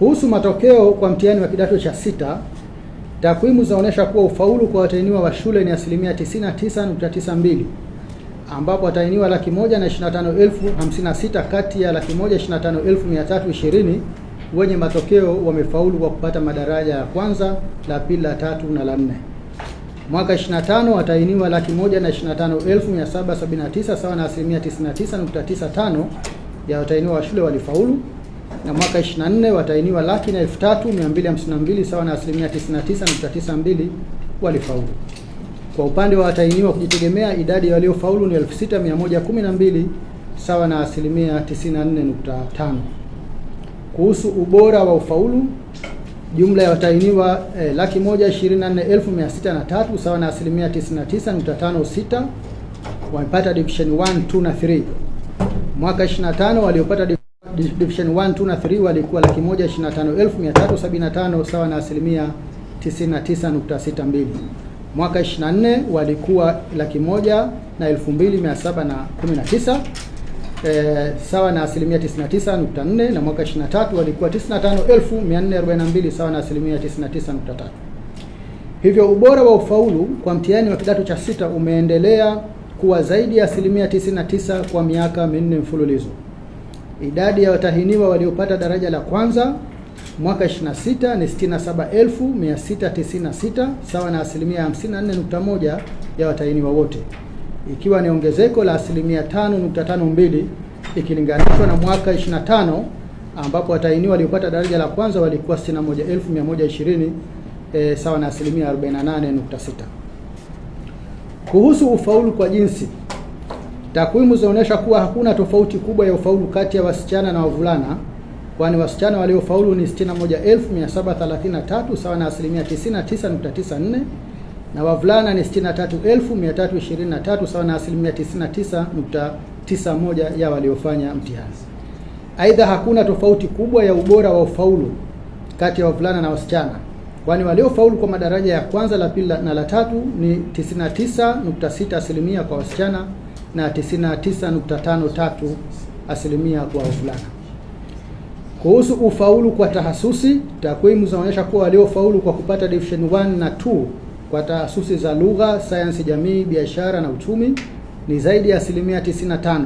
Kuhusu matokeo kwa mtihani wa kidato cha sita, takwimu zinaonyesha kuwa ufaulu kwa watahiniwa wa shule ni 99.92, ambapo watahiniwa 125,056 kati ya 125,320 wenye matokeo wamefaulu kwa kupata madaraja ya kwanza, la pili, la tatu na la nne. Mwaka 25 watahiniwa 125,779 sawa na 99.95 ya watahiniwa wa shule walifaulu, na mwaka 24 watahiniwa 103,252 sawa na 99.92 walifaulu. Kwa upande wa watahiniwa kujitegemea, idadi ya waliofaulu ni 6,112 sawa na 94.5. Kuhusu ubora wa ufaulu, jumla ya watahiniwa 124,603 sawa na 99.56 wamepata division 1, 2 na 3. Mwaka 25 waliopata division 1, 2 na 3 walikuwa 125,375 sawa na 99.62. Mwaka 24 walikuwa 102,719 sawa na 99.4, na mwaka 23 walikuwa 95,442 sawa na 99.3. Hivyo ubora wa ufaulu kwa mtihani wa kidato cha sita umeendelea kuwa zaidi ya 99% kwa miaka minne mfululizo. Idadi ya watahiniwa waliopata daraja la kwanza mwaka 26 ni 67,696 sawa na 54.1% ya watahiniwa wote, ikiwa ni ongezeko la 5.52 ikilinganishwa na mwaka 25 ambapo watahiniwa waliopata daraja la kwanza walikuwa 61,120 sawa na 48.6%. Kuhusu ufaulu kwa jinsi, takwimu zinaonyesha kuwa hakuna tofauti kubwa ya ufaulu kati ya wasichana na wavulana, kwani wasichana waliofaulu ni 61,733 sawa na 99.94, na wavulana ni 63,323 sawa na 99.91 ya waliofanya mtihani. Aidha, hakuna tofauti kubwa ya ubora wa ufaulu kati ya wavulana na wasichana, kwani waliofaulu kwa madaraja ya kwanza, la pili na la tatu ni 99.6% kwa wasichana na 99.53% kwa wavulana. Kuhusu ufaulu kwa tahasusi, takwimu zinaonyesha kuwa waliofaulu kwa kupata division 1 na 2 kwa tahasusi za lugha, sayansi jamii, biashara na uchumi ni zaidi ya 95%.